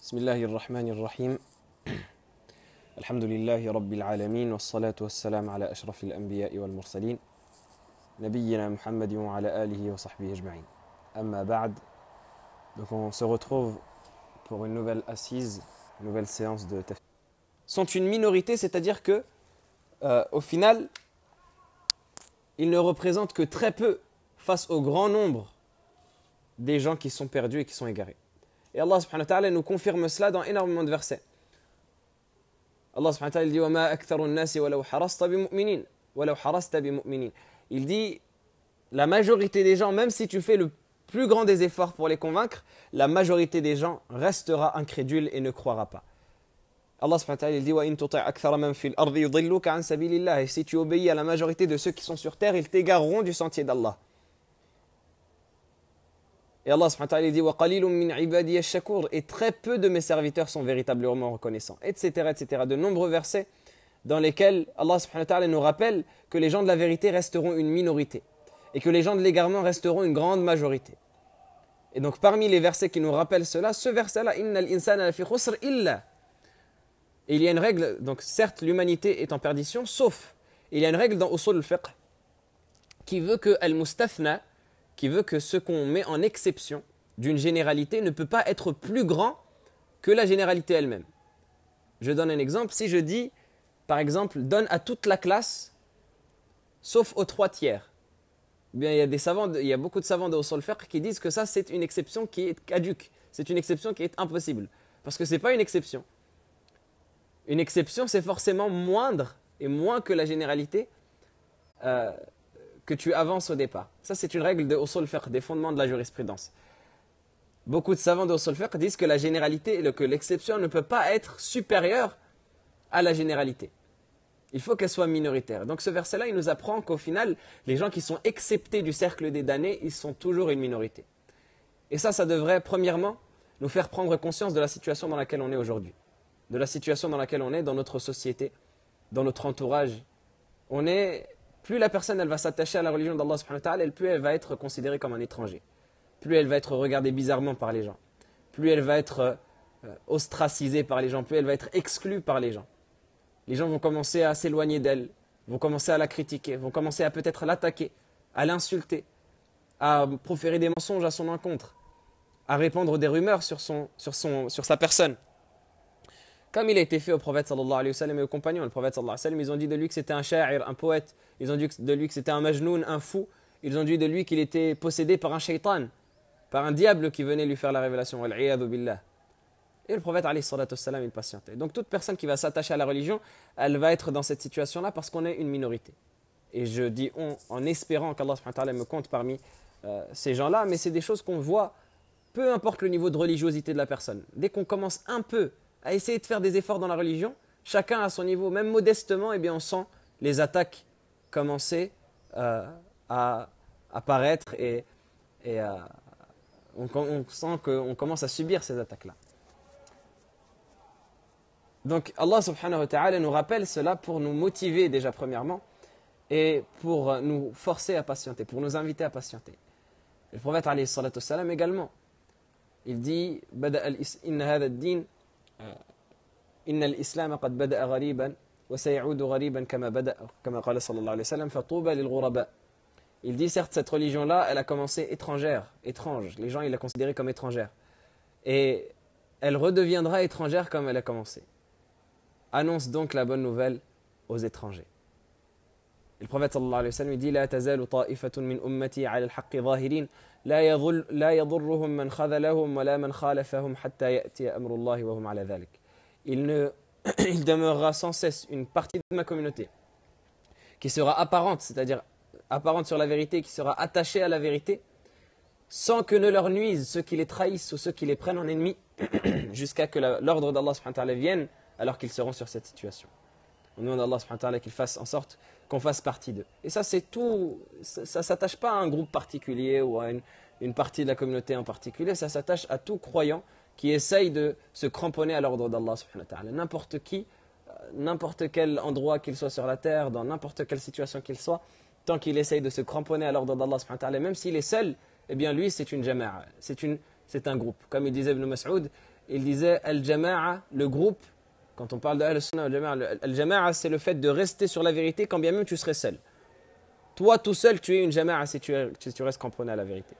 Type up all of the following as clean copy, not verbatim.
بسم الله الرحمن الرحيم الحمد لله رب العالمين والصلاة والسلام على أشرف الأنبياء والمرسلين نبينا محمد وعلى آله وصحبه أجمعين أما بعد. Donc on se retrouve pour une nouvelle assise, une nouvelle séance de tafsir. Sont une minorité, c'est-à-dire que au final ils ne représentent que très peu face au grand nombre des gens qui sont perdus et qui sont égarés. Et Allah subhanahu wa ta'ala nous confirme cela dans énormément de versets. Allah subhanahu wa ta'ala dit وَمَا أَكْثَرُ النَّاسِ وَلَوْ حَرَصْتَ بِمُؤْمِنِينَ وَلَوْ حَرَصْتَ بِمُؤْمِنِينَ. Il dit, la majorité des gens, même si tu fais le plus grand des efforts pour les convaincre, la majorité des gens restera incrédule et ne croira pas. Allah subhanahu wa ta'ala dit وَإِن تُطِعْ أَكْثَرَ مَنْ فِي الْأَرْضِ يُضِلُّكَ عَنْ سَبِيلِ اللَّهِ. Et si tu obéis à la majorité de ceux qui sont sur terre, ils t'égareront du sentier d'Allah. Et Allah subhanahu wa ta'ala dit وَقَلِيلٌ مِّنْ عِبَادِيَ الشَّكُورِ. Et très peu de mes serviteurs sont véritablement reconnaissants, etc., etc. De nombreux versets dans lesquels Allah subhanahu wa ta'ala nous rappelle que les gens de la vérité resteront une minorité et que les gens de l'égarement resteront une grande majorité. Et donc parmi les versets qui nous rappellent cela, ce verset-là, إِنَّ الْإِنسَانَ لَفِي خُسْرٍ إِلَّا. Et il y a une règle, donc certes l'humanité est en perdition, sauf, il y a une règle dans Usul al-Fiqh qui veut que al-mustathna, qui veut que ce qu'on met en exception d'une généralité ne peut pas être plus grand que la généralité elle-même. Je donne un exemple. Si je dis, par exemple, donne à toute la classe, sauf aux 3 tiers. Eh bien, il y a beaucoup de savants de Usul al-Fiqh qui disent que ça, c'est une exception qui est caduque. C'est une exception qui est impossible. Parce que ce n'est pas une exception. Une exception, c'est forcément moindre et moins que la généralité que tu avances au départ. Ça, c'est une règle de Usul al-Fiqh, des fondements de la jurisprudence. Beaucoup de savants de Usul al-Fiqh disent que la généralité, que l'exception ne peut pas être supérieure à la généralité. Il faut qu'elle soit minoritaire. Donc ce verset-là, il nous apprend qu'au final, les gens qui sont exceptés du cercle des damnés, ils sont toujours une minorité. Et ça devrait, premièrement, nous faire prendre conscience de la situation dans laquelle on est aujourd'hui. De la situation dans laquelle on est, dans notre société, dans notre entourage. Plus la personne elle va s'attacher à la religion d'Allah subhanahu wa ta'ala, plus elle va être considérée comme un étranger. Plus elle va être regardée bizarrement par les gens. Plus elle va être ostracisée par les gens. Plus elle va être exclue par les gens. Les gens vont commencer à s'éloigner d'elle, vont commencer à la critiquer, vont commencer à peut-être l'attaquer, à l'insulter, à proférer des mensonges à son encontre, à répandre des rumeurs sur sa personne. Comme il a été fait au prophète sallallahu alayhi wa sallam et aux compagnons. Le prophète sallallahu alayhi wa sallam, ils ont dit de lui que c'était un sha'ir, un poète. Ils ont dit de lui que c'était un majnoun, un fou. Ils ont dit de lui qu'il était possédé par un shaitan, par un diable qui venait lui faire la révélation. Wal-'iyadhu billah. Et le prophète alayhi salatu wa sallam, il patientait. Donc toute personne qui va s'attacher à la religion, elle va être dans cette situation-là parce qu'on est une minorité. Et je dis on, en espérant qu'Allah subhanahu wa ta'ala me compte parmi ces gens-là, mais c'est des choses qu'on voit, peu importe le niveau de religiosité de la personne. Dès qu'on commence un peu à essayer de faire des efforts dans la religion, chacun à son niveau, même modestement, eh bien on sent les attaques commencer à apparaître et on sent qu'on commence à subir ces attaques-là. Donc Allah subhanahu wa ta'ala nous rappelle cela pour nous motiver déjà premièrement et pour nous forcer à patienter, pour nous inviter à patienter. Et le prophète alayhi salatu wassalam également, il dit inna hadha ad-din إن الإسلام قد بدأ غريبا وسيعود غريبا كما قال صلى الله عليه وسلم فطوبى للغرباء. Il dit certes cette religion-là, elle a commencé étrange. Les gens ils la considéraient comme étrangère. Et elle redeviendra étrangère comme elle a commencé. Annonce donc la bonne nouvelle aux étrangers. Et le prophète sallallahu alayhi wa sallam dit لا تزال طائفة من أمتي على الحق ظاهرين لا يضرهم من خذلهم ولا من خالفهم حتى يأتي أمر الله وهم على ذلك. Il demeurera sans cesse une partie de ma communauté qui sera apparente, c'est-à-dire apparente sur la vérité, qui sera attachée à la vérité, sans que ne leur nuisent ceux qui les trahissent ou ceux qui les prennent en ennemis, jusqu'à que l'ordre d'Allah subhanahu wa ta'ala vienne, alors qu'ils seront sur cette situation. On demande à Allah subhanahu wa ta'ala qu'il fasse en sorte qu'on fasse partie d'eux. Et ça c'est tout, ça ne s'attache pas à un groupe particulier ou à une partie de la communauté en particulier, ça s'attache à tout croyant qui essaye de se cramponner à l'ordre d'Allah subhanahu wa ta'ala. N'importe qui, n'importe quel endroit qu'il soit sur la terre, dans n'importe quelle situation qu'il soit, tant qu'il essaye de se cramponner à l'ordre d'Allah subhanahu wa ta'ala, même s'il est seul, eh bien lui c'est une jama'a, c'est c'est un groupe. Comme il disait Ibn Mas'ud, il disait Al-Jama'a, le groupe, quand on parle de Al-Sunnah wal-Jama'a, Al-Jama'a c'est le fait de rester sur la vérité quand bien même tu serais seul. Toi tout seul tu es une Jama'a si tu restes cramponné à la vérité.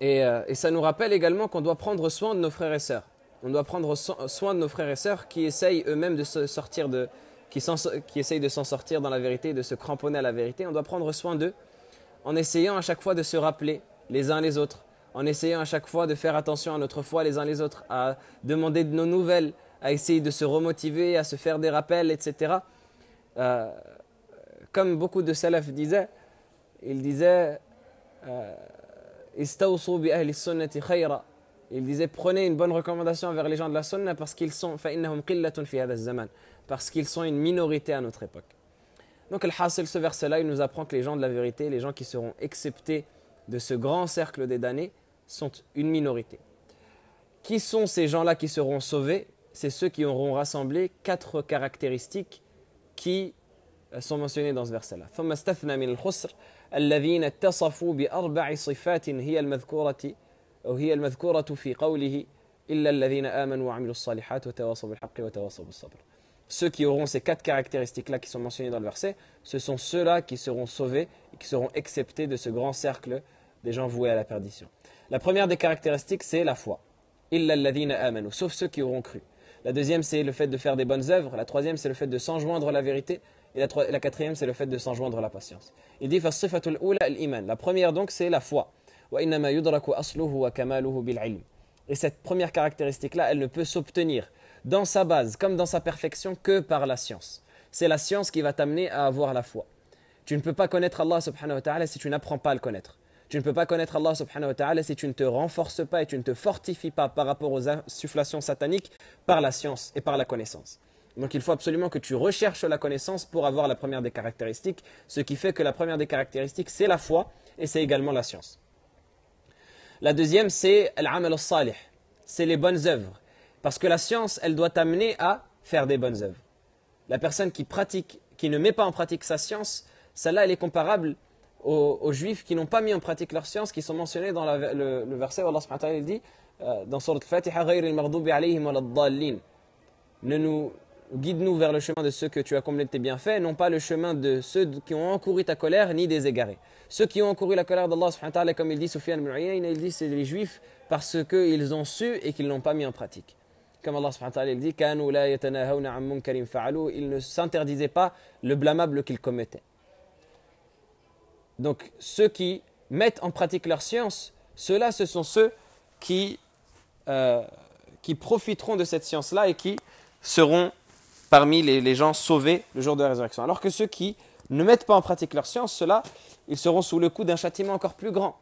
Et ça nous rappelle également qu'on doit prendre soin de nos frères et sœurs. On doit prendre soin de nos frères et sœurs qui essayent eux-mêmes de se sortir qui essayent de s'en sortir dans la vérité, de se cramponner à la vérité. On doit prendre soin d'eux en essayant à chaque fois de se rappeler les uns les autres, en essayant à chaque fois de faire attention à notre foi les uns les autres, à demander de nos nouvelles, à essayer de se remotiver, à se faire des rappels, etc. Comme beaucoup de salaf disaient, ils disaient Istawsu bi ahli sunnati khayra. Il disait prenez une bonne recommandation vers les gens de la sunna parce qu'ils sont parce qu'ils sont une minorité à notre époque. Donc al-hasil, ce verset-là, il nous apprend que les gens de la vérité, les gens qui seront exceptés de ce grand cercle des damnés, sont une minorité. Qui sont ces gens-là qui seront sauvés? C'est ceux qui auront rassemblé 4 caractéristiques qui sont mentionnées dans ce verset-là. ثم استثنى من الخسر الذين اتصفوا بأربع صفات هي المذكورة في قوله إلا الذين آمنوا وعملوا الصالحات وتواصوا بالحق وتواصوا بالصبر. Ceux qui auront ces 4 caractéristiques-là qui sont mentionnées dans le verset, ce sont ceux-là qui seront sauvés et qui seront exceptés de ce grand cercle des gens voués à la perdition. La première des caractéristiques, c'est la foi. إلا الذين آمنوا, sauf ceux qui auront cru. La deuxième, c'est le fait de faire des bonnes œuvres. La troisième, c'est le fait de s'enjoindre à la vérité. Et la quatrième, c'est le fait de s'enjoindre à la patience. Il dit فَالصِّفَةُ الْأُولَى الْإِيمَانِ. La première donc, c'est la foi. وَإِنَّمَا يُدْرَكُ أَصْلُهُ وَكَمَالُهُ بِالْعِلْمِ. Et cette première caractéristique-là, elle ne peut s'obtenir dans sa base comme dans sa perfection que par la science. C'est la science qui va t'amener à avoir la foi. Tu ne peux pas connaître Allah subhanahu wa ta'ala si tu n'apprends pas à le connaître. Tu ne peux pas connaître Allah subhanahu wa ta'ala si tu ne te renforces pas et tu ne te fortifies pas par rapport aux insufflations sataniques par la science et par la connaissance. Donc il faut absolument que tu recherches la connaissance pour avoir la première des caractéristiques, ce qui fait que la première des caractéristiques, c'est la foi et c'est également la science. La deuxième, c'est al-amal al-salih, c'est les bonnes œuvres. Parce que la science, elle doit t'amener à faire des bonnes œuvres. La personne qui pratique, qui ne met pas en pratique sa science, celle-là, elle est comparable aux juifs qui n'ont pas mis en pratique leur science, qui sont mentionnés dans le verset où Allah subhanahu wa ta'ala dit dans Surat al-Fatiha, غَيْرِ الْمَغْضُوبِ عَلَيْهِمْ وَلَا الضَّالِّينَ. Guide-nous vers le chemin de ceux que tu as comblés de tes bienfaits, non pas le chemin de ceux qui ont encouru ta colère, ni des égarés. Ceux qui ont encouru la colère d'Allah subhanahu wa ta'ala, comme il dit Sufyan ibn Uyayna, il dit c'est les juifs parce qu'ils ont su et qu'ils ne l'ont pas mis en pratique. Comme Allah subhanahu wa ta'ala il dit كَانُوا لَا يَتَنَاهَوْنَ عَن مُنكَرٍ فَعَلُوا. Ils ne s'interdisaient pas le blâmable qu'ils commettaient. Donc ceux qui mettent en pratique leur science, ceux-là ce sont ceux qui profiteront de cette science-là et qui seront parmi les gens sauvés le jour de la résurrection. Alors que ceux qui ne mettent pas en pratique leur science, ceux-là, ils seront sous le coup d'un châtiment encore plus grand.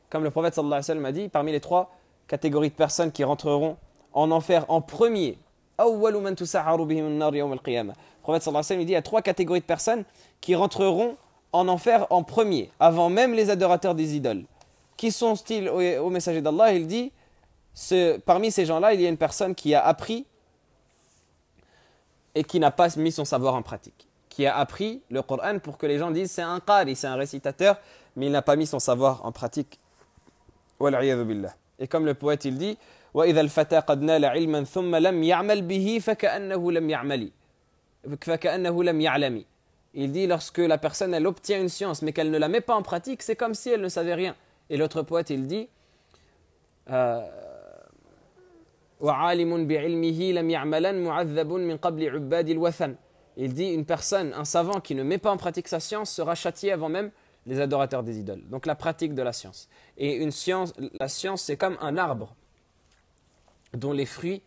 Comme le prophète sallallahu alayhi wa sallam a dit, parmi les 3 catégories de personnes qui rentreront en enfer en premier, le prophète sallallahu alayhi wa sallam dit, il y a 3 catégories de personnes qui rentreront en enfer en premier, avant même les adorateurs des idoles. Qui sont-ils au messager d'Allah? Il dit, parmi ces gens-là, il y a une personne qui a appris et qui n'a pas mis son savoir en pratique. Qui a appris le Coran pour que les gens disent c'est un qari, c'est un récitateur, mais il n'a pas mis son savoir en pratique. Et comme le poète il dit, وَإِذَا الْفَتَى قَدْ نَالَ عِلْمًا ثُمَّ لَمْ يَعْمَلْ بِهِ فَكَأَنَّهُ لَمْ يَعْلَمِ. Il dit lorsque la personne elle obtient une science mais qu'elle ne la met pas en pratique, c'est comme si elle ne savait rien. Et l'autre poète il dit وَعَالِمٌ بِعِلْمِهِ لَمْ يَعْمَلًا مُعَذَّبٌ مِنْ قَبْلِ عُبَّادِ الْوَثَنِ. Il dit une personne, un savant qui ne met pas en pratique sa science sera châtié avant même les adorateurs des idoles. Donc la pratique de la science. Et la science c'est comme un arbre dont les fruits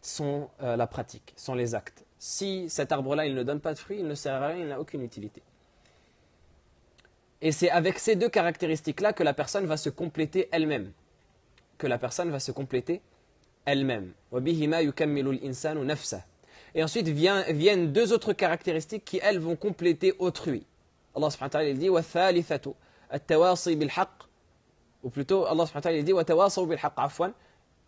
sont la pratique, sont les actes. Si cet arbre-là il ne donne pas de fruits, il ne sert à rien, il n'a aucune utilité. Et c'est avec ces 2 caractéristiques-là que la personne va se compléter elle-même. Et ensuite viennent 2 autres caractéristiques qui elles vont compléter autrui. Allah subhanahu wa ta'ala il dit وَالثَّالِثَةُ التَّوَاصِي بِالْحَقِّ. Ou plutôt Allah subhanahu wa ta'ala il dit وَتَوَاصَوْا بِالْحَقِّ عَفْوًا.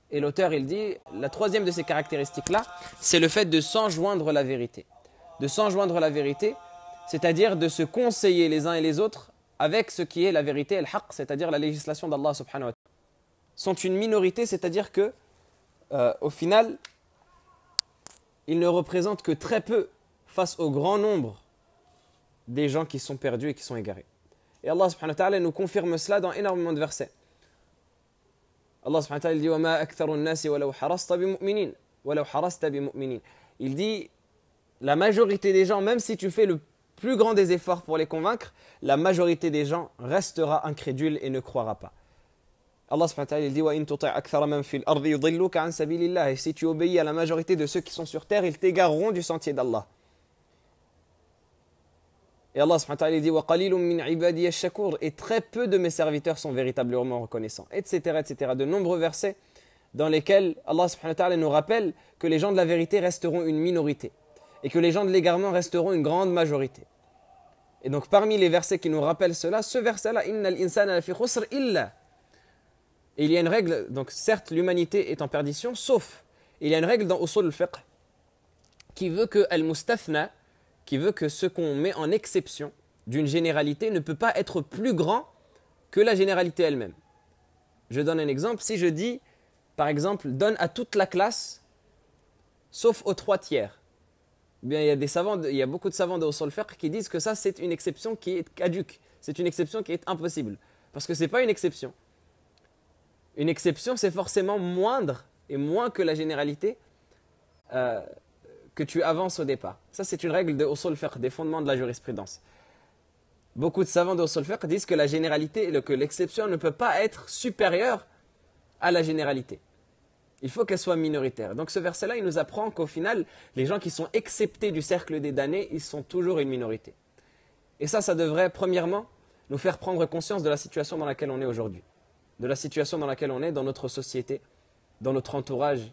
Et l'auteur il dit la 3e de ces caractéristiques-là, c'est le fait de s'enjoindre la vérité. De s'enjoindre la vérité, c'est-à-dire de se conseiller les uns et les autres avec ce qui est la vérité et le haqq, c'est-à-dire la législation d'Allah subhanahu wa ta'ala, sont une minorité, c'est-à-dire que au final, ils ne représentent que très peu face au grand nombre des gens qui sont perdus et qui sont égarés. Et Allah subhanahu wa ta'ala nous confirme cela dans énormément de versets. Allah subhanahu wa ta'ala dit وَمَا أَكْثَرُ النَّاسِ وَلَوْ حَرَصْتَ بِمُؤْمِنِينَ وَلَوْ حَرَصْتَ بِمُؤْمِنِينَ. Il dit, la majorité des gens, même si tu fais le plus grand des efforts pour les convaincre, la majorité des gens restera incrédule et ne croira pas. Allah subhanahu wa ta'ala il dit وَإِن تُطِعْ أَكْثَرَ مَنْ فِي الْأَرْضِ يُضِلُّكَ عَنْ سَبِيلِ اللَّهِ. Et si tu obéis à la majorité de ceux qui sont sur terre, ils t'égareront du sentier d'Allah. Et Allah subhanahu wa ta'ala il dit وَقَلِيلٌ مِّنْ عِبَادِيَ الشَّكُورِ. Et très peu de mes serviteurs sont véritablement reconnaissants, etc., etc. De nombreux versets dans lesquels Allah subhanahu wa ta'ala nous rappelle que les gens de la vérité resteront une minorité et que les gens de l'égarement resteront une grande majorité. Et donc parmi les versets qui nous rappellent cela, ce verset-là, innal insana lafi khusr illa. Et il y a une règle, donc certes l'humanité est en perdition, sauf, il y a une règle dans Usul al-Fiqh qui veut que al-mustathna, qui veut que ce qu'on met en exception d'une généralité ne peut pas être plus grand que la généralité elle-même. Je donne un exemple, si je dis, par exemple, donne à toute la classe, sauf aux 3 tiers. Bien, il y a beaucoup de savants de Usul al-Fiqh qui disent que ça c'est une exception qui est caduque, c'est une exception qui est impossible, parce que ce n'est pas une exception. Une exception, c'est forcément moindre et moins que la généralité que tu avances au départ. Ça, c'est une règle de Usul al-Fiqh, des fondements de la jurisprudence. Beaucoup de savants de Usul al-Fiqh disent que la généralité, que l'exception ne peut pas être supérieure à la généralité. Il faut qu'elle soit minoritaire. Donc ce verset-là, il nous apprend qu'au final, les gens qui sont exceptés du cercle des damnés, ils sont toujours une minorité. Et ça devrait, premièrement, nous faire prendre conscience de la situation dans laquelle on est aujourd'hui. De la situation dans laquelle on est, dans notre société, dans notre entourage.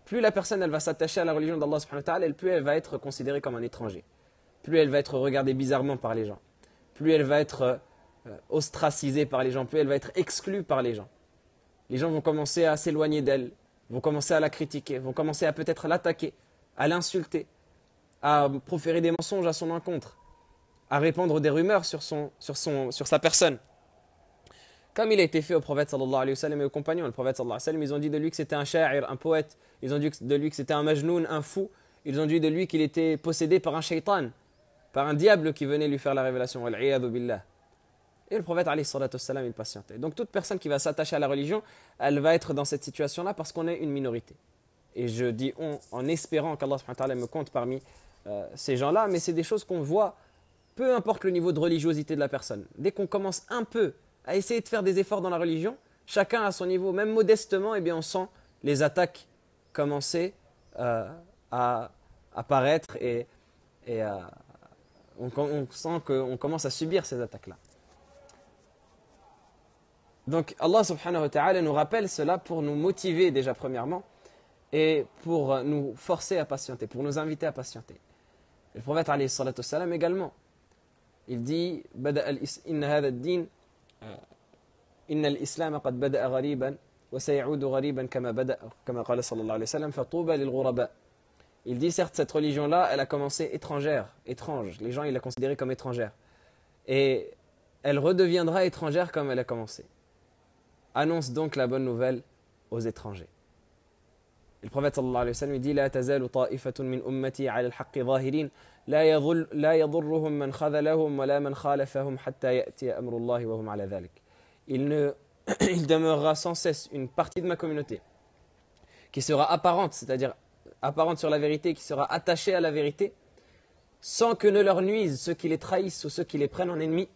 Plus la personne elle va s'attacher à la religion d'Allah subhanahu wa ta'ala, plus elle va être considérée comme un étranger. Plus elle va être regardée bizarrement par les gens. Plus elle va être ostracisée par les gens. Plus elle va être exclue par les gens. Les gens vont commencer à s'éloigner d'elle, vont commencer à la critiquer, vont commencer à peut-être l'attaquer, à l'insulter, à proférer des mensonges à son encontre, à répandre des rumeurs sur sa personne. Comme il a été fait au prophète sallallahu alayhi wa sallam et aux compagnons. Le prophète sallallahu alayhi wa sallam, ils ont dit de lui que c'était un sha'ir, un poète. Ils ont dit de lui que c'était un majnoun, un fou. Ils ont dit de lui qu'il était possédé par un shaitan, par un diable qui venait lui faire la révélation. Wal-'iyadhu billah. Et le prophète alayhi salatu wassalam, il patientait. Donc toute personne qui va s'attacher à la religion, elle va être dans cette situation-là parce qu'on est une minorité. Et je dis on en espérant qu'Allah subhanahu wa ta'ala me compte parmi ces gens-là, mais c'est des choses qu'on voit, peu importe le niveau de religiosité de la personne. Dès qu'on commence un peu à essayer de faire des efforts dans la religion, chacun à son niveau, même modestement, eh bien on sent les attaques commencer à apparaître et on sent qu'on commence à subir ces attaques-là. Donc Allah subhanahu wa ta'ala nous rappelle cela pour nous motiver déjà premièrement et pour nous forcer à patienter, pour nous inviter à patienter. Le prophète alayhi salatu wassalam également, il dit inna hadha ad-din inna al-islam qad bada'a ghariban wa sayaudu ghariban kama qala sallallahu alayhi wa sallam fatuba lil ghuraba. Il dit certes cette religion-là, elle a commencé étrange. Les gens ils la considéraient comme étrangère et elle redeviendra étrangère comme elle a commencé. Annonce donc la bonne nouvelle aux étrangers. Et le prophète sallallahu alayhi wa sallam dit la tazalu ta'ifatun min ummati 'ala al-haqqi zahirin la yadhurruhum man khadhalahum wa la man khalafahum hatta ya'ti amru Allah wa hum 'ala dhalik. Il demeurera sans cesse une partie de ma communauté qui sera apparente, c'est-à-dire apparente sur la vérité, qui sera attachée à la vérité, sans que ne leur nuisent ceux qui les trahissent ou ceux qui les prennent en ennemis,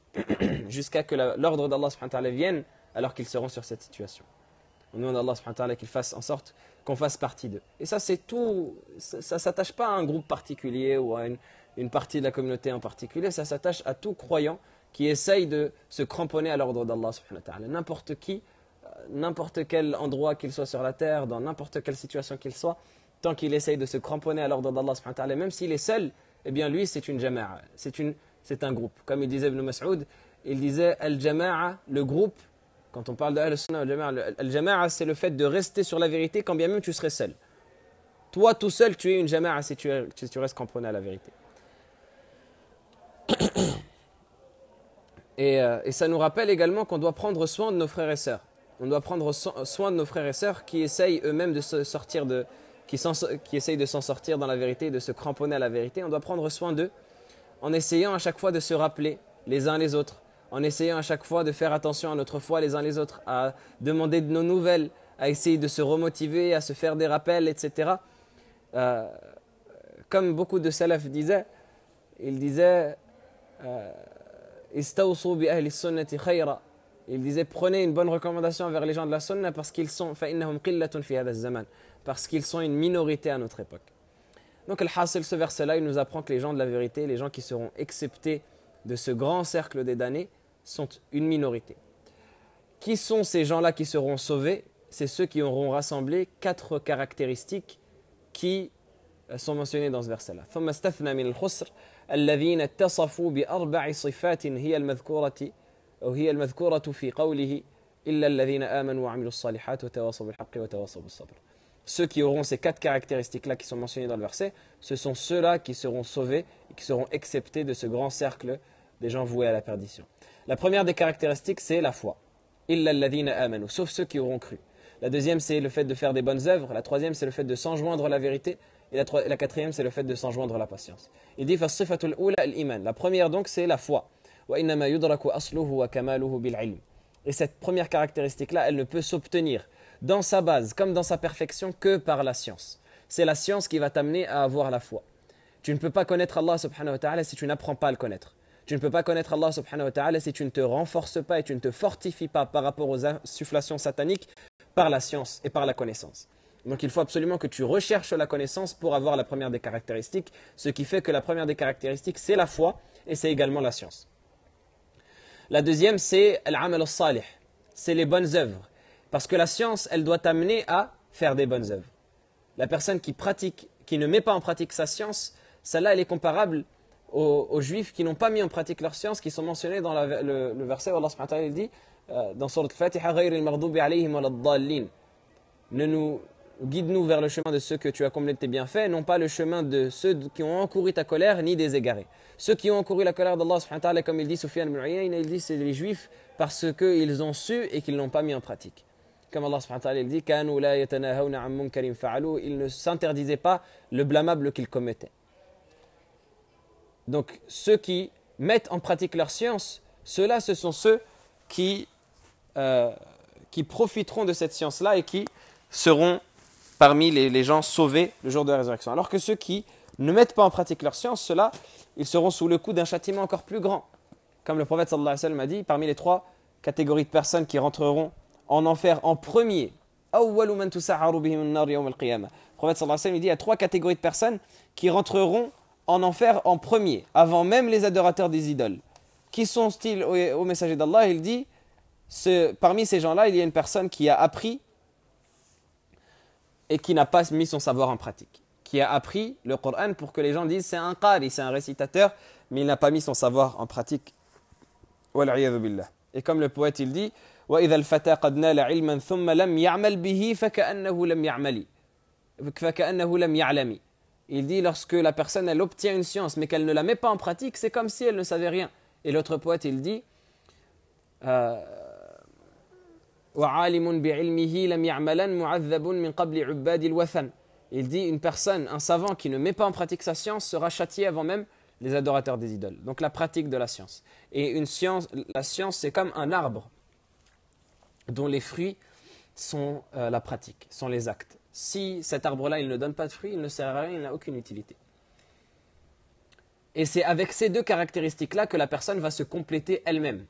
jusqu'à que l'ordre d'Allah subhanahu wa ta'ala vienne, alors qu'ils seront sur cette situation. On demande à Allah subhanahu wa ta'ala qu'il fasse en sorte qu'on fasse partie d'eux. Et ça c'est tout, ça ne s'attache pas à un groupe particulier ou à une partie de la communauté en particulier, ça s'attache à tout croyant qui essaye de se cramponner à l'ordre d'Allah subhanahu wa ta'ala. N'importe qui, n'importe quel endroit qu'il soit sur la terre, dans n'importe quelle situation qu'il soit, tant qu'il essaye de se cramponner à l'ordre d'Allah subhanahu wa ta'ala, même s'il est seul, eh bien lui c'est une jama'a, c'est un groupe. Comme il disait Ibn Mas'ud, il disait al-jama'a, le groupe. Quand on parle de al-sunnah al-jama'a, c'est le fait de rester sur la vérité quand bien même tu serais seul. Toi tout seul, tu es une jama'a si tu restes cramponné à la vérité. Et ça nous rappelle également qu'on doit prendre soin de nos frères et sœurs. On doit prendre soin de nos frères et sœurs qui essayent eux-mêmes de se sortir qui essayent de s'en sortir dans la vérité, de se cramponner à la vérité. On doit prendre soin d'eux en essayant à chaque fois de se rappeler les uns les autres, en essayant à chaque fois de faire attention à notre foi les uns les autres, à demander de nos nouvelles, à essayer de se remotiver, à se faire des rappels, etc. Comme beaucoup de salaf disaient, ils disaient Istawsu bi ahli sunnati khayra. Il disait prenez une bonne recommandation envers les gens de la sunna parce qu'ils sont فإنهم قلة في هذا الزمان, parce qu'ils sont une minorité à notre époque. Donc al-hasil, ce verset-là, il nous apprend que les gens de la vérité, les gens qui seront exceptés de ce grand cercle des damnés, sont une minorité. Qui sont ces gens-là qui seront sauvés? C'est ceux qui auront rassemblé 4 caractéristiques qui sont mentionnées dans ce verset-là. ثم استثنى من الخسر الذين اتصفوا بأربع صفات هي المذكورة أو هي المذكورة في قوله إلا الذين آمنوا وعملوا الصالحات وتواصوا بالحق وتواصوا بالصبر. Ceux qui auront ces 4 caractéristiques-là qui sont mentionnées dans le verset, ce sont ceux-là qui seront sauvés et qui seront exceptés de ce grand cercle des gens voués à la perdition. La première des caractéristiques, c'est la foi. إلا الذين آمنوا, sauf ceux qui auront cru. La deuxième, c'est le fait de faire des bonnes œuvres. La troisième, c'est le fait de s'enjoindre à la vérité. Et la quatrième, c'est le fait de s'enjoindre à la patience. Il dit فالصفة الأولى الإيمان. La première donc, c'est la foi. وإنما يدرك أصله وكماله بالعلم. Et cette première caractéristique-là, elle ne peut s'obtenir dans sa base comme dans sa perfection que par la science. C'est la science qui va t'amener à avoir la foi. Tu ne peux pas connaître Allah subhanahu wa ta'ala si tu n'apprends pas à le connaître. Tu ne peux pas connaître Allah subhanahu wa ta'ala si tu ne te renforces pas et tu ne te fortifies pas par rapport aux insufflations sataniques par la science et par la connaissance. Donc il faut absolument que tu recherches la connaissance pour avoir la première des caractéristiques, ce qui fait que la première des caractéristiques, c'est la foi et c'est également la science. La deuxième, c'est al-amal al-salih, c'est les bonnes œuvres. Parce que la science, elle doit t'amener à faire des bonnes œuvres. La personne qui pratique, qui ne met pas en pratique sa science, celle-là, elle est comparable aux juifs qui n'ont pas mis en pratique leur science, qui sont mentionnés dans le verset où Allah subhanahu wa ta'ala dit dans Surat al-Fatiha, غَيْرِ الْمَغْضُوبِ عَلَيْهِمْ وَلَا الضَّالِّينَ. Guide-nous vers le chemin de ceux que tu as comblés de tes bienfaits, non pas le chemin de ceux qui ont encouru ta colère, ni des égarés. Ceux qui ont encouru la colère d'Allah subhanahu wa ta'ala, comme il dit Sufyan ibn Uyayna, il dit c'est les juifs parce qu'ils ont su et qu'ils ne l'ont pas mis en pratique. Comme Allah subhanahu wa ta'ala il dit كانوا لا يتناهون عن منكر فعلوه, ils ne s'interdisaient pas le blâmable qu'ils commettaient. Donc ceux qui mettent en pratique leur science, ceux-là ce sont ceux qui profiteront de cette science-là et qui seront parmi les gens sauvés le jour de la résurrection. Alors que ceux qui ne mettent pas en pratique leur science, ceux-là, ils seront sous le coup d'un châtiment encore plus grand. Comme le prophète sallallahu alayhi wa sallam a dit, parmi les 3 catégories de personnes qui rentreront en enfer en premier, le prophète sallallahu alayhi wa sallam dit, il y a 3 catégories de personnes qui rentreront en enfer en premier, avant même les adorateurs des idoles. Qui sont-ils au messager d'Allah? Il dit, parmi ces gens-là, il y a une personne qui a appris et qui n'a pas mis son savoir en pratique. Qui a appris le Coran pour que les gens disent c'est un qari, c'est un récitateur, mais il n'a pas mis son savoir en pratique. Et comme le poète il dit, وَإِذَا الْفَتَى قَدْ نَالَ عِلْمًا ثُمَّ لَمْ يَعْمَلْ بِهِ فَكَأَنَّهُ لَمْ يَعْلَمِ. Il dit lorsque la personne elle obtient une science mais qu'elle ne la met pas en pratique, c'est comme si elle ne savait rien. Et l'autre poète il dit وَعَالِمٌ بِعِلْمِهِ لَمْ يَعْمَلًا مُعَذَّبٌ مِنْ قَبْلِ عُبَّادِ الْوَثَنِ. Il dit une personne, un savant qui ne met pas en pratique sa science sera châtié avant même les adorateurs des idoles. Donc la pratique de la science. Et la science c'est comme un arbre dont les fruits sont la pratique, sont les actes. Si cet arbre-là il ne donne pas de fruits, il ne sert à rien, il n'a aucune utilité. Et c'est avec ces 2 caractéristiques-là que la personne va se compléter elle-même.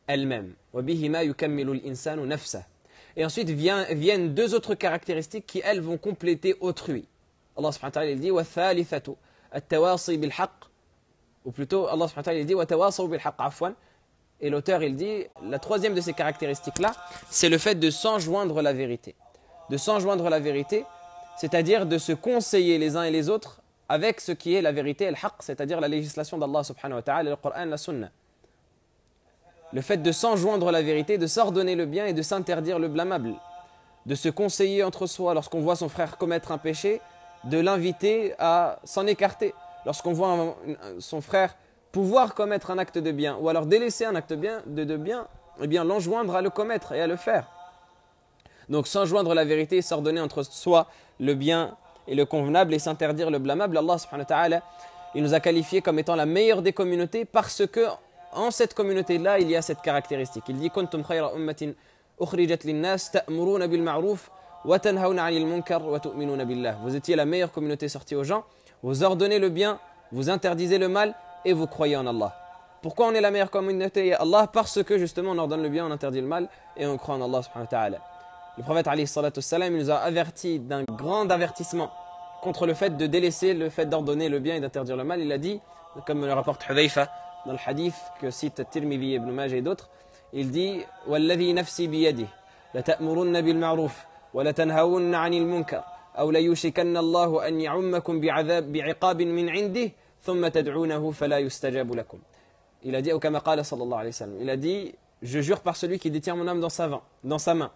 Elle-même. Et ensuite viennent 2 autres caractéristiques qui elles vont compléter autrui. Allah subhanahu wa ta'ala il dit وَالثَّالِثَةُ التَّوَاصِي بِالْحَقِّ, ou plutôt Allah subhanahu wa ta'ala il dit وَتَوَاصَوْا بِالْحَقِّ عَفْوًا. Et l'auteur il dit la 3e de ces caractéristiques-là, c'est le fait de s'enjoindre la vérité. De s'enjoindre la vérité, c'est-à-dire de se conseiller les uns et les autres avec ce qui est la vérité, al-haqq, c'est-à-dire la législation d'Allah subhanahu wa ta'ala, le Coran, la Sunna. Le fait de s'enjoindre la vérité, de s'ordonner le bien et de s'interdire le blâmable. De se conseiller entre soi lorsqu'on voit son frère commettre un péché, de l'inviter à s'en écarter. Lorsqu'on voit son frère pouvoir commettre un acte de bien, ou alors délaisser un acte de bien, eh bien l'enjoindre à le commettre et à le faire. Donc s'enjoindre la vérité, s'ordonner entre soi le bien et le convenable et s'interdire le blâmable, Allah subhanahu wa ta'ala, il nous a qualifiés comme étant la meilleure des communautés parce que en cette communauté-là, il y a cette caractéristique. Il dit Kuntum khayra ummatin ukhrijat lin-nas ta'muruna bil ma'ruf wa tanhauna 'anil munkar wa tu'minuna billah. Vous étiez la meilleure communauté sortie aux gens, vous ordonnez le bien, vous interdisez le mal et vous croyez en Allah. Pourquoi on est la meilleure communauté à Allah? Parce que justement on ordonne le bien, on interdit le mal et on croit en Allah subhanahu wa ta'ala. Le prophète alayhi salatu wassalam, il nous a averti d'un grand avertissement contre le fait de délaisser, le fait d'ordonner le bien et d'interdire le mal. Il a dit, comme le rapporte Hudhayfa dans le hadith que cite Tirmidhi, Ibn Majah et d'autres, il dit Walladhi nafsi biyadihi la ta'murunna bil ma'ruf wa la tanhawunna 'anil munkar aw la yushikanna Allahu an ya'ummakum bi'iqabin min 'indihi thumma tad'unahu fala yustajabu lakum. Il a dit au kama qala sallallahu alayhi wa sallam, il a dit je jure par celui qui détient mon âme dans sa main,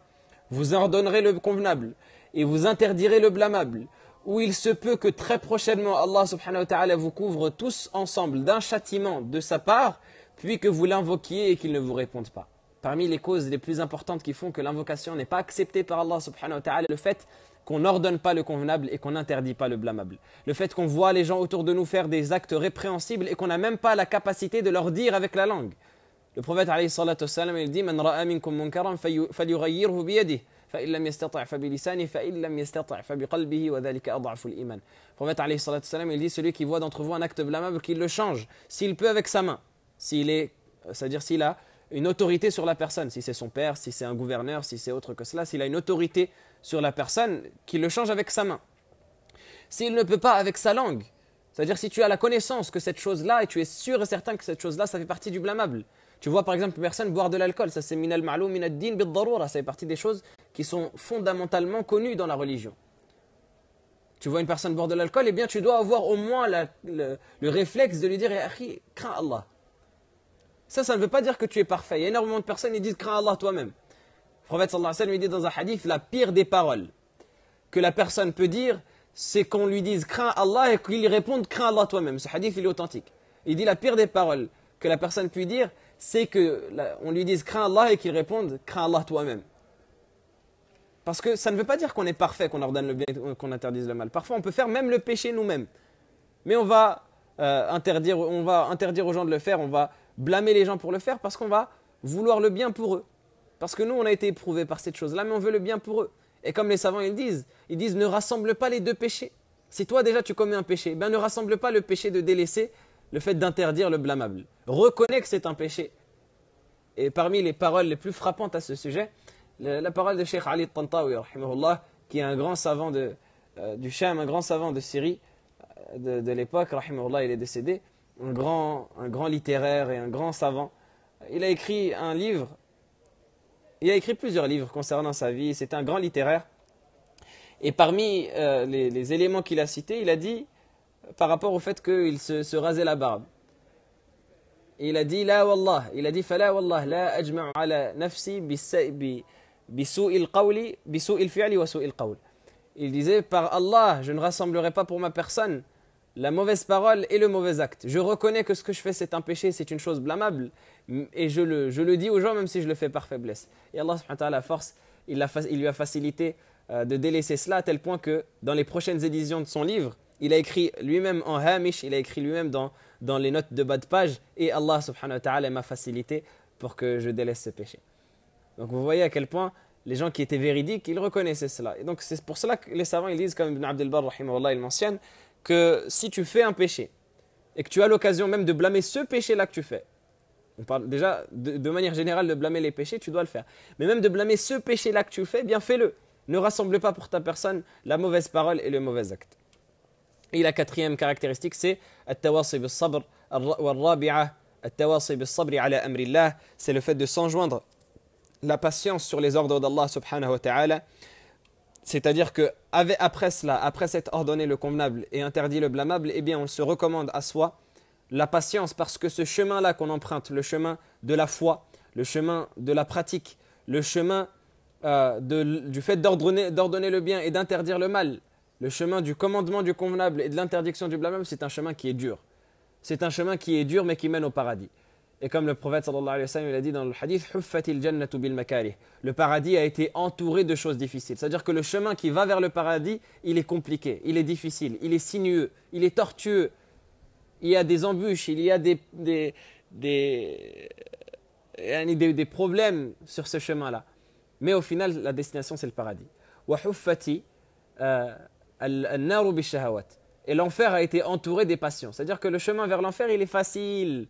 vous ordonnerez le convenable et vous interdirez le blâmable, où il se peut que très prochainement Allah subhanahu wa ta'ala vous couvre tous ensemble d'un châtiment de sa part, puis que vous l'invoquiez et qu'il ne vous réponde pas. Parmi les causes les plus importantes qui font que l'invocation n'est pas acceptée par Allah subhanahu wa ta'ala, le fait qu'on n'ordonne pas le convenable et qu'on n'interdit pas le blâmable. Le fait qu'on voit les gens autour de nous faire des actes répréhensibles et qu'on n'a même pas la capacité de leur dire avec la langue. Le prophète alayhi salatu wassalam, il dit Man ra'a minkum munkaran falyughayyirhu biyadihi. Le prophète alayhi salatu wassalam, il dit celui qui voit d'entre vous un acte blâmable, qu'il le change, s'il peut avec sa main, c'est-à-dire s'il a une autorité sur la personne, si c'est son père, si c'est un gouverneur, si c'est autre que cela, s'il a une autorité sur la personne, qu'il le change avec sa main. S'il ne peut pas avec sa langue, c'est-à-dire si tu as la connaissance que cette chose-là, et tu es sûr et certain que cette chose-là, ça fait partie du blâmable. Tu vois par exemple une personne boire de l'alcool, ça c'est minal ma'loum minad din bid darura, ça fait partie des choses qui sont fondamentalement connues dans la religion. Tu vois une personne boire de l'alcool, eh bien tu dois avoir au moins le réflexe de lui dire Akhi, crains Allah. Ça ne veut pas dire que tu es parfait. Il y a énormément de personnes qui disent crains Allah toi-même. Le prophète sallallahu alayhi wa sallam dit dans un hadith la pire des paroles que la personne peut dire, c'est qu'on lui dise crains Allah et qu'il réponde crains Allah toi-même. Ce hadith il est authentique. Il dit la pire des paroles que la personne peut dire, c'est qu'on lui dise crains Allah et qu'il réponde crains Allah toi-même. Parce que ça ne veut pas dire qu'on est parfait, qu'on ordonne le bien et qu'on interdise le mal. Parfois on peut faire même le péché nous-mêmes. Mais on va interdire aux gens de le faire, on va blâmer les gens pour le faire parce qu'on va vouloir le bien pour eux. Parce que nous on a été éprouvés par cette chose-là, mais on veut le bien pour eux. Et comme les savants ils disent ne rassemble pas les deux péchés. Si toi déjà tu commets un péché, ben ne rassemble pas le péché de délaisser le fait d'interdire le blâmable. Reconnais que c'est un péché. Et parmi les paroles les plus frappantes à ce sujet, la parole de Cheikh Ali Tantawi, rahimahullah, qui est un grand savant du Sham, un grand savant de Syrie de l'époque, rahimahullah, il est décédé, un grand littéraire et un grand savant. Il a écrit un livre, il a écrit plusieurs livres concernant sa vie, c'est un grand littéraire. Et parmi les éléments qu'il a cités, il a dit, par rapport au fait qu'il se rasait la barbe. Il a dit la wallah, il a dit fala wallah la ajma'u ala nafsi bisu'il qawli bisu'il fi'li wa su'il qawl. Il disait par Allah, je ne rassemblerai pas pour ma personne la mauvaise parole et le mauvais acte. Je reconnais que ce que je fais c'est un péché, c'est une chose blâmable et je le dis aux gens même si je le fais par faiblesse. Et Allah subhanahu wa ta'ala à force, il lui a facilité de délaisser cela à tel point que dans les prochaines éditions de son livre, il a écrit lui-même en hamish, il a écrit lui-même dans les notes de bas de page et Allah subhanahu wa ta'ala m'a facilité pour que je délaisse ce péché. Donc vous voyez à quel point les gens qui étaient véridiques, ils reconnaissaient cela. Et donc c'est pour cela que les savants ils disent, comme Ibn Abd al-Barr rahimahullah, il mentionne que si tu fais un péché et que tu as l'occasion même de blâmer ce péché-là que tu fais, on parle déjà de manière générale de blâmer les péchés, tu dois le faire. Mais même de blâmer ce péché-là que tu fais, bien fais-le. Ne rassemble pas pour ta personne la mauvaise parole et le mauvais acte. Et la quatrième caractéristique, c'est at-tawasi bis-sabr wal-rabi'a at-tawasi bis-sabri ala amrillah, c'est le fait de s'enjoindre la patience sur les ordres d'Allah subhanahu wa ta'ala. C'est-à-dire que après cela, après s'être ordonné le convenable et interdit le blâmable, eh bien on se recommande à soi la patience, parce que ce chemin-là qu'on emprunte, le chemin de la foi, le chemin de la pratique, le chemin du fait d'ordonner le bien et d'interdire le mal, le chemin du commandement du convenable et de l'interdiction du blâmable, c'est un chemin qui est dur. c'est un chemin qui est dur mais qui mène au paradis. Et comme le prophète sallallahu alayhi wa sallam il a dit dans le hadith, Huffatil jannatu bil makarih. Le paradis a été entouré de choses difficiles. C'est-à-dire que le chemin qui va vers le paradis, il est compliqué, il est difficile, il est sinueux, il est tortueux. Il y a des embûches, il y a des problèmes sur ce chemin-là. Mais au final, la destination, c'est le paradis. Wa huffati al-naru bishahawat. Et l'enfer a été entouré des passions. C'est-à-dire que le chemin vers l'enfer, il est facile.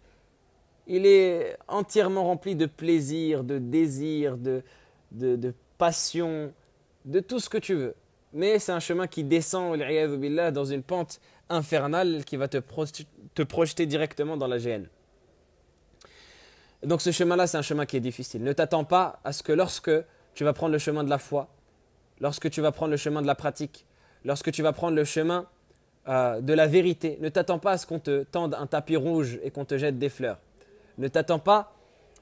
Il est entièrement rempli de plaisir, de désir, de passion, de tout ce que tu veux. Mais c'est un chemin qui descend, billah, dans une pente infernale qui va te projeter directement dans la géhenne. Donc ce chemin-là, c'est un chemin qui est difficile. Ne t'attends pas à ce que lorsque tu vas prendre le chemin de la foi, lorsque tu vas prendre le chemin de la pratique, lorsque tu vas prendre le chemin de la vérité, ne t'attends pas à ce qu'on te tende un tapis rouge et qu'on te jette des fleurs. Ne t'attends pas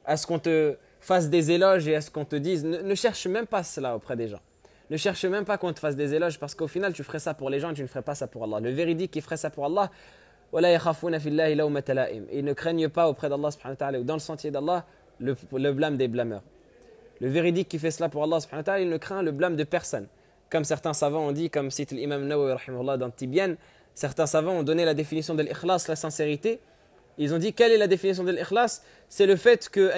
à ce qu'on te fasse des éloges et à ce qu'on te dise. Ne cherche même pas cela auprès des gens. Ne cherche même pas qu'on te fasse des éloges parce qu'au final, tu ferais ça pour les gens et tu ne ferais pas ça pour Allah. Le véridique qui ferait ça pour Allah, ils ne craignent pas auprès d'Allah subhanahu wa ta'ala ou dans le sentier d'Allah le blâme des blâmeurs. Le véridique qui fait cela pour Allah subhanahu wa ta'ala, il ne craint le blâme de personne. Comme certains savants ont dit, comme cite l'imam Nawawi rahimahullah dans Tibyan, certains savants ont donné la définition de l'ikhlas, la sincérité. Ils ont dit, quelle est la définition de l'ikhlas? C'est le fait que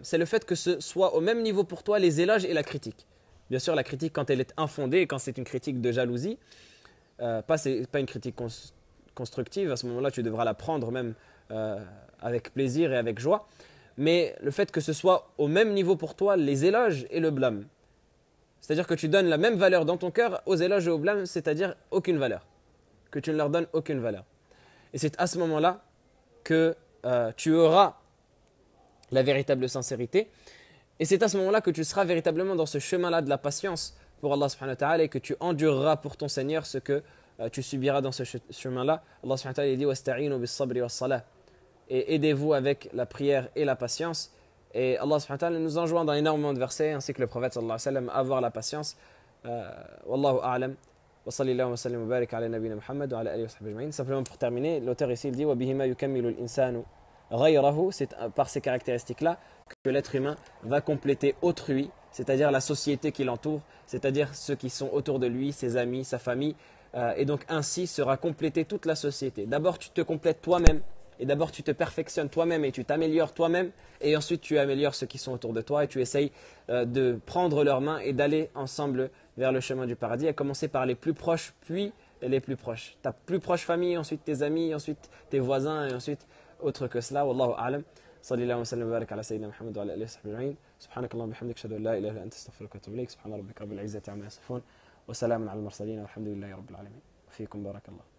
c'est le fait que ce soit au même niveau pour toi les éloges et la critique. Bien sûr, la critique quand elle est infondée, quand c'est une critique de jalousie, c'est pas une critique constructive, à ce moment-là tu devras la prendre même avec plaisir et avec joie. Mais le fait que ce soit au même niveau pour toi les éloges et le blâme. C'est-à-dire que tu donnes la même valeur dans ton cœur aux éloges et au blâme, c'est-à-dire aucune valeur. Que tu ne leur donnes aucune valeur. Et c'est à ce moment-là que tu auras la véritable sincérité. Et c'est à ce moment-là que tu seras véritablement dans ce chemin-là de la patience pour Allah subhanahu wa ta'ala et que tu endureras pour ton Seigneur ce que tu subiras dans ce chemin-là. Allah subhanahu wa ta'ala dit « Wasta'inu bis sabri was salah » et aidez-vous avec la prière et la patience. Et Allah subhanahu wa ta'ala nous enjoint dans énormément de versets ainsi que le prophète sallallahu alayhi wa sallam à avoir la patience. Wallahu a'lam. Simplement pour terminer, l'auteur ici il dit c'est par ces caractéristiques-là que l'être humain va compléter autrui, c'est-à-dire la société qui l'entoure, c'est-à-dire ceux qui sont autour de lui, ses amis, sa famille, et donc ainsi sera complétée toute la société. D'abord tu te complètes toi-même, et d'abord tu te perfectionnes toi-même et tu t'améliores toi-même, et ensuite tu améliores ceux qui sont autour de toi et tu essayes de prendre leurs mains et d'aller ensemble vers le chemin du paradis, à commencer par les plus proches, puis les plus proches. Ta plus proche famille, ensuite tes amis, ensuite tes voisins, et ensuite autre que cela. Wallahu a'lam. Sallallahu wa sallam wa barak ala sayyidina Muhammad wa ala alihi wa sahbihi ajma'in. Subhanakallahumma wa bihamdika ashhadu an la ilaha illa anta astaghfiruka wa atubu ilayk. Subhana rabbika rabbil izzati amma yasifun. Wa salamun ala al mursalin walhamdulillahi rabbil alamin. Fiikum barakallah.